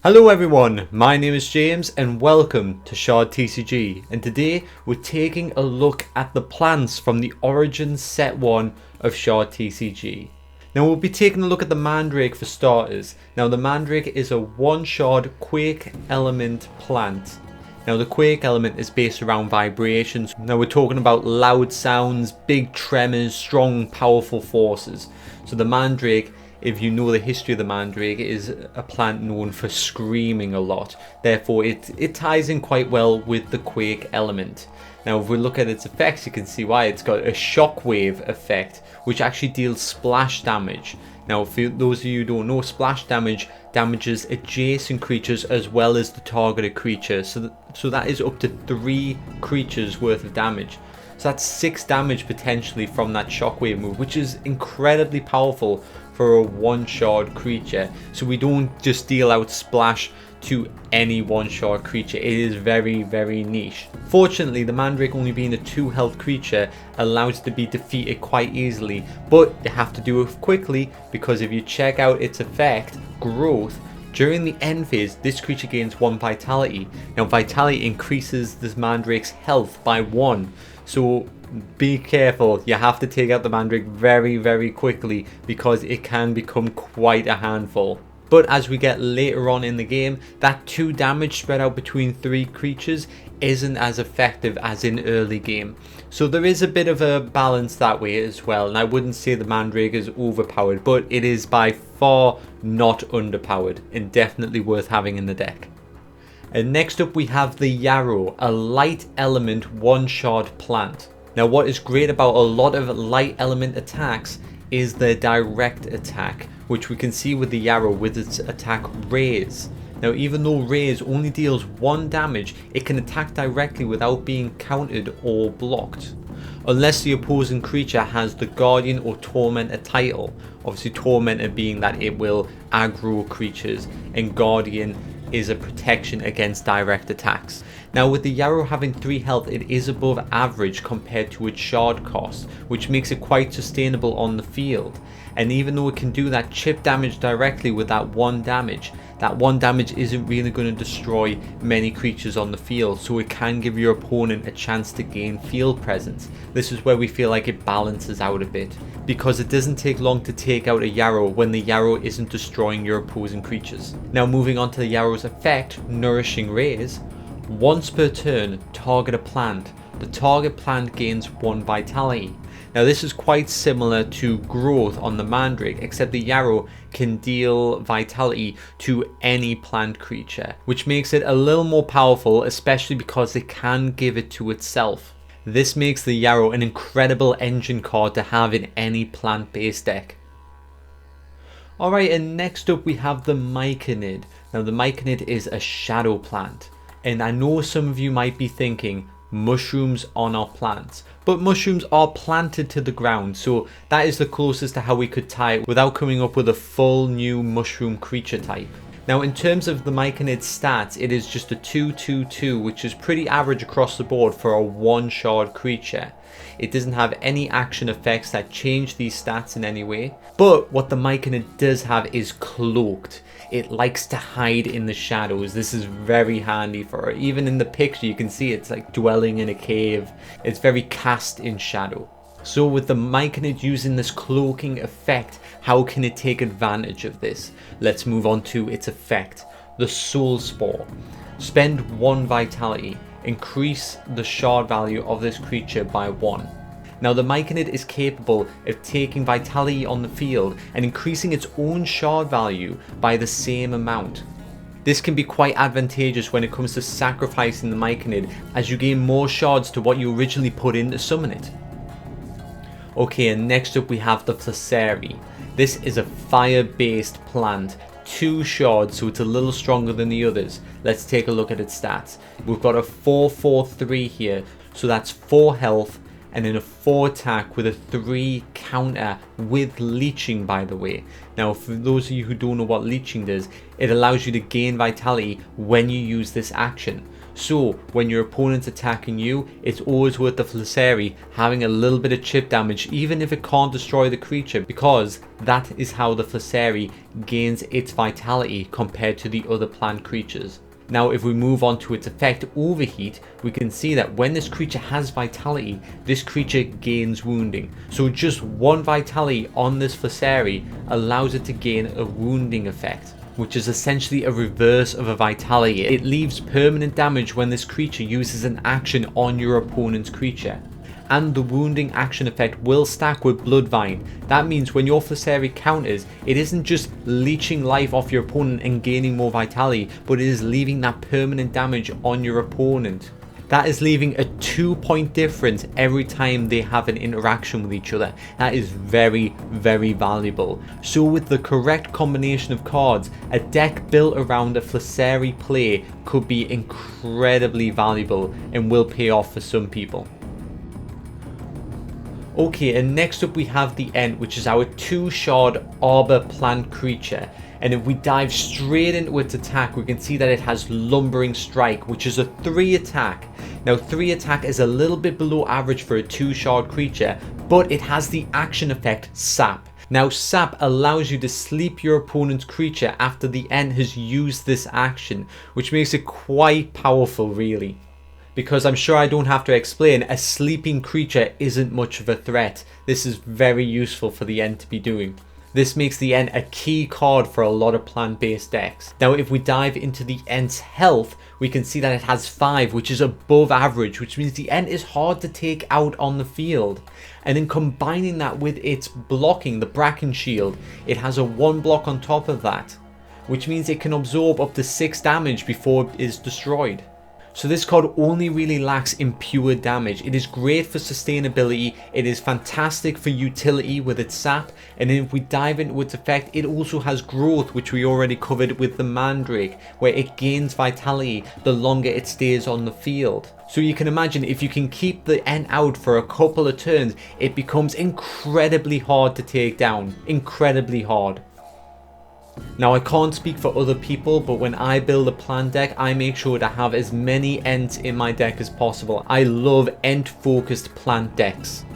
Hello everyone, my name is James and welcome to Shard TCG, and today we're taking a look at the plants from the Origins Set 1 of Shard TCG. Now we'll be taking a look at the Mandrake for starters. Now the Mandrake is a one-shard Quake element plant. Now the Quake element is based around vibrations. Now we're talking about loud sounds, big tremors, strong powerful forces. So the Mandrake, if you know the history of the Mandrake, is a plant known for screaming a lot. Therefore it ties in quite well with the Quake element. Now if we look at its effects, you can see why. It's got a shockwave effect which actually deals splash damage. Now for those of you who don't know, splash damage damages adjacent creatures as well as the targeted creature. So that is up to 3 creatures worth of damage. So that's 6 damage potentially from that shockwave move, which is incredibly powerful for a one-shard creature. So we don't just deal out splash to any one-shard creature. It is very, very niche. Fortunately, the Mandrake, only being a 2 health creature, allows it to be defeated quite easily, but you have to do it quickly, because if you check out its effect, growth, during the end phase, this creature gains 1 vitality. Now vitality increases this Mandrake's health by 1. So be careful, you have to take out the Mandrake very, very quickly because it can become quite a handful. But as we get later on in the game, that 2 damage spread out between 3 creatures isn't as effective as in early game. So there is a bit of a balance that way as well, and I wouldn't say the Mandrake is overpowered, but it is by far not underpowered and definitely worth having in the deck. And next up we have the Yarrow, a light element one-shard plant. Now what is great about a lot of light element attacks is their direct attack, which we can see with the Yarrow with its attack Raise. Now even though Raise only deals 1 damage, it can attack directly without being countered or blocked. Unless the opposing creature has the Guardian or Tormentor title. Obviously Tormentor being that it will aggro creatures, and Guardian is a protection against direct attacks. Now with the Yarrow having 3 health, it is above average compared to its shard cost, which makes it quite sustainable on the field. And even though it can do that chip damage directly with that 1 damage, that 1 damage isn't really going to destroy many creatures on the field, so it can give your opponent a chance to gain field presence. This is where we feel like it balances out a bit, because it doesn't take long to take out a Yarrow when the Yarrow isn't destroying your opposing creatures. Now moving on to the Yarrow's effect, Nourishing Raise. Once per turn, target a plant. The target plant gains 1 vitality. Now this is quite similar to growth on the Mandrake, except the Yarrow can deal vitality to any plant creature, which makes it a little more powerful, especially because it can give it to itself. This makes the Yarrow an incredible engine card to have in any plant-based deck. Alright, and next up we have the Micanid. Now the Micanid is a shadow plant, and I know some of you might be thinking, mushrooms are not plants, but mushrooms are planted to the ground, so that is the closest to how we could tie it without coming up with a full new mushroom creature type. Now in terms of the Micanid's stats, it is just a 2/2/2, which is pretty average across the board for a one-shard creature. It doesn't have any action effects that change these stats in any way, but what the Micanid does have is Cloaked. It likes to hide in the shadows. This is very handy for it. Even in the picture you can see it's like dwelling in a cave. It's very cast in shadow. So with the Micanid using this cloaking effect, how can it take advantage of this? Let's move on to its effect. The Soul Spore. Spend 1 vitality. Increase the shard value of this creature by 1. Now the Micanid is capable of taking vitality on the field and increasing its own shard value by the same amount. This can be quite advantageous when it comes to sacrificing the Micanid, as you gain more shards to what you originally put in to summon it. Okay, and next up we have the Flusari. This is a fire-based plant, 2 shards, so it's a little stronger than the others. Let's take a look at its stats. We've got a 4/4/3 here, so that's 4 health, and then a 4 attack with a 3 counter with leeching, by the way. Now for those of you who don't know what leeching does, it allows you to gain vitality when you use this action. So when your opponent's attacking you, it's always worth the Flusari having a little bit of chip damage, even if it can't destroy the creature, because that is how the Flusari gains its vitality compared to the other plant creatures. Now if we move on to its effect, Overheat, we can see that when this creature has vitality, this creature gains wounding. So just one vitality on this Flusari allows it to gain a wounding effect, which is essentially a reverse of a vitality. It leaves permanent damage when this creature uses an action on your opponent's creature. And the wounding action effect will stack with Bloodvine. That means when your Flusari counters, it isn't just leeching life off your opponent and gaining more vitality, but it is leaving that permanent damage on your opponent. That is leaving a 2-point difference every time they have an interaction with each other. That is very, very valuable. So with the correct combination of cards, a deck built around a Flusari play could be incredibly valuable and will pay off for some people. Okay, and next up we have the Ent, which is our 2-shard Arbor plant creature. And if we dive straight into its attack, we can see that it has Lumbering Strike, which is a 3 attack. Now 3 attack is a little bit below average for a 2-shard creature, but it has the action effect Sap. Now Sap allows you to sleep your opponent's creature after the Ent has used this action, which makes it quite powerful really. Because I'm sure I don't have to explain, a sleeping creature isn't much of a threat. This is very useful for the Ent to be doing. This makes the Ent a key card for a lot of plant-based decks. Now if we dive into the Ent's health, we can see that it has 5, which is above average, which means the Ent is hard to take out on the field. And then combining that with its blocking, the Bracken Shield, it has a 1 block on top of that, which means it can absorb up to 6 damage before it is destroyed. So this card only really lacks in pure damage. It is great for sustainability, it is fantastic for utility with its sap, and if we dive into its effect, it also has growth, which we already covered with the Mandrake, where it gains vitality the longer it stays on the field. So you can imagine if you can keep the Ent out for a couple of turns, it becomes incredibly hard to take down. Incredibly hard. Now I can't speak for other people, but when I build a plant deck, I make sure to have as many Ents in my deck as possible. I love Ent focused plant decks.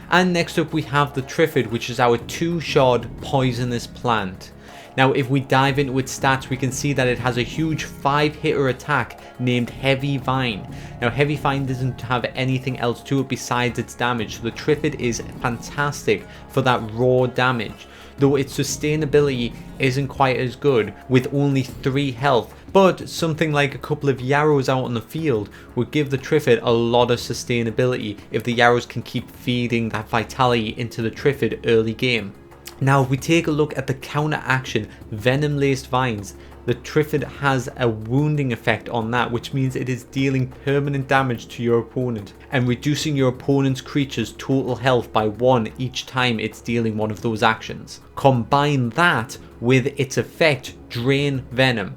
And next up we have the Triffid, which is our 2-shard poisonous plant. Now if we dive into its stats, we can see that it has a huge 5-hitter attack named Heavy Vine. Now Heavy Vine doesn't have anything else to it besides its damage, so the Triffid is fantastic for that raw damage, though its sustainability isn't quite as good with only 3 health. But something like a couple of Yarrows out on the field would give the Triffid a lot of sustainability if the Yarrows can keep feeding that vitality into the Triffid early game. Now if we take a look at the counter action Venom Laced Vines, the Triffid has a wounding effect on that, which means it is dealing permanent damage to your opponent and reducing your opponent's creature's total health by 1 each time it's dealing one of those actions. Combine that with its effect Drain Venom.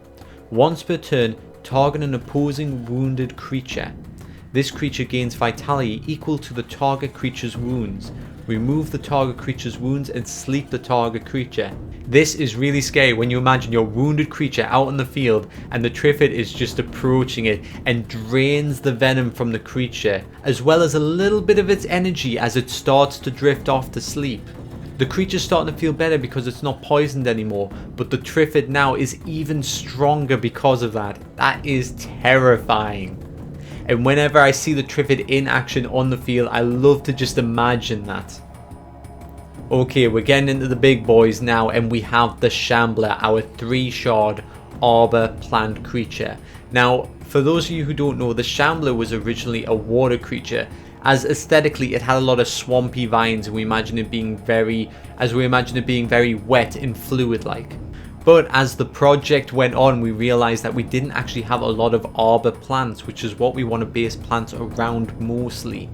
Once per turn, target an opposing wounded creature. This creature gains vitality equal to the target creature's wounds. Remove the target creature's wounds and sleep the target creature. This is really scary when you imagine your wounded creature out in the field and the Triffid is just approaching it and drains the venom from the creature, as well as a little bit of its energy as it starts to drift off to sleep. The creature's starting to feel better because it's not poisoned anymore, but the Triffid now is even stronger because of that. That is terrifying. And whenever I see the Triffid in action on the field, I love to just imagine that. Okay, we're getting into the big boys now, and we have the Shambler, our 3-shard Arbor plant creature. Now, for those of you who don't know, the Shambler was originally a water creature, as aesthetically it had a lot of swampy vines, and we imagine it being very wet and fluid-like. But as the project went on, we realized that we didn't actually have a lot of arbor plants, which is what we want to base plants around mostly.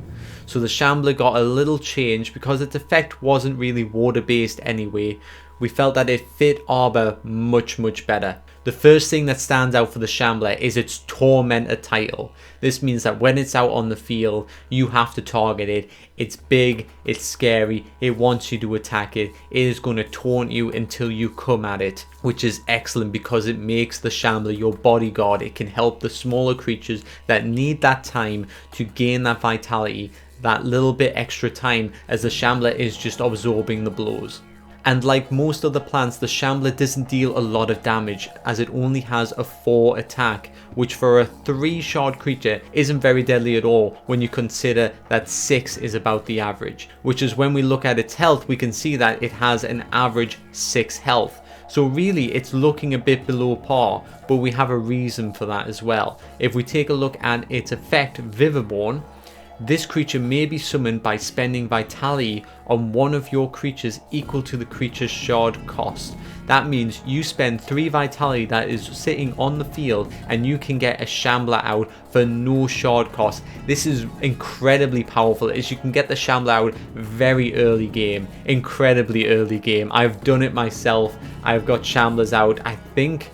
So the Shambler got a little change because its effect wasn't really water based anyway. We felt that it fit arbor much better. The first thing that stands out for the Shambler is its Tormentor title. This means that when it's out on the field, you have to target it. It's big, it's scary, it wants you to attack it. It is going to taunt you until you come at it, which is excellent because it makes the Shambler your bodyguard. It can help the smaller creatures that need that time to gain that vitality, that little bit extra time, as the Shambler is just absorbing the blows. And like most other plants, the Shambler doesn't deal a lot of damage, as it only has a 4 attack, which for a 3 shard creature isn't very deadly at all when you consider that 6 is about the average. Which is when we look at its health, we can see that it has an average 6 health. So really it's looking a bit below par, but we have a reason for that as well. If we take a look at its effect, Viviborn, this creature may be summoned by spending vitality on one of your creatures equal to the creature's shard cost. That means you spend 3 vitality that is sitting on the field and you can get a Shambler out for no shard cost. This is incredibly powerful, as you can get the Shambler out very early game, incredibly early game. I've done it myself. I've got Shamblers out, I think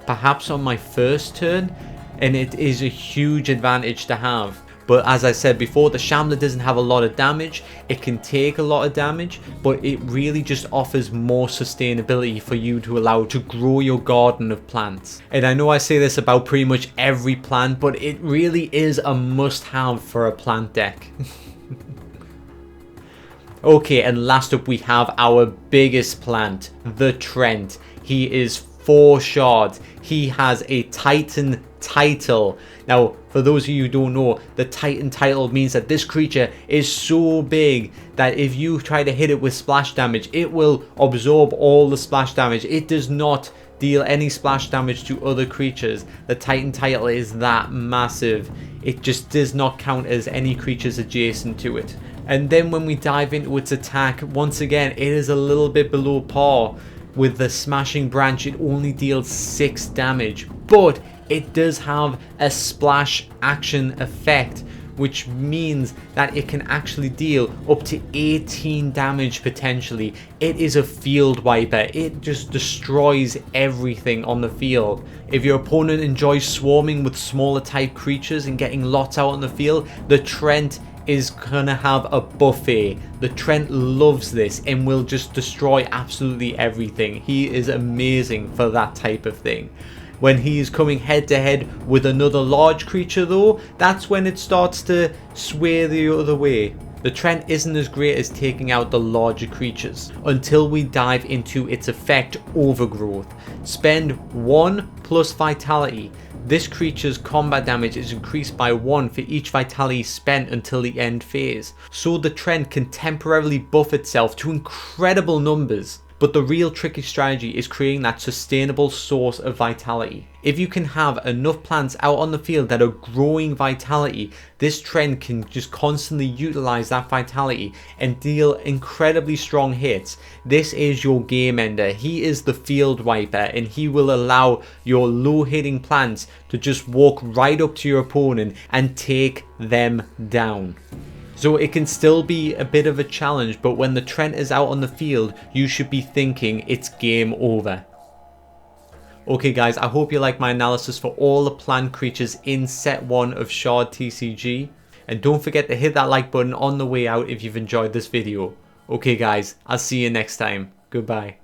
perhaps on my first turn, and it is a huge advantage to have. But as I said before, the Shambler doesn't have a lot of damage. It can take a lot of damage, but it really just offers more sustainability for you to allow to grow your garden of plants. And I know I say this about pretty much every plant, but it really is a must-have for a plant deck. Okay, and last up we have our biggest plant, the Trent. He is 4 shards. He has a Titan title. Now, for those of you who don't know, the Titan title means that this creature is so big that if you try to hit it with splash damage, it will absorb all the splash damage. It does not deal any splash damage to other creatures. The Titan title is that massive. It just does not count as any creatures adjacent to it. And then when we dive into its attack, once again, it is a little bit below par. With the Smashing Branch, it only deals 6 damage, but it does have a splash action effect, which means that it can actually deal up to 18 damage potentially. It is a field wiper. It just destroys everything on the field. If your opponent enjoys swarming with smaller type creatures and getting lots out on the field, the Trent is gonna have a buffet. The Trent loves this and will just destroy absolutely everything. He is amazing for that type of thing. When he is coming head to head with another large creature though, that's when it starts to sway the other way. The Trent isn't as great as taking out the larger creatures until we dive into its effect, Overgrowth. Spend 1 plus vitality. This creature's combat damage is increased by 1 for each vitality spent until the end phase, so the Trent can temporarily buff itself to incredible numbers. But the real tricky strategy is creating that sustainable source of vitality. If you can have enough plants out on the field that are growing vitality, this Trent can just constantly utilize that vitality and deal incredibly strong hits. This is your game ender. He is the field wiper, and he will allow your low hitting plants to just walk right up to your opponent and take them down. So it can still be a bit of a challenge, but when the Trent is out on the field, you should be thinking it's game over. Okay guys, I hope you like my analysis for all the plant creatures in set 1 of Shard TCG. And don't forget to hit that like button on the way out if you've enjoyed this video. Okay guys, I'll see you next time. Goodbye.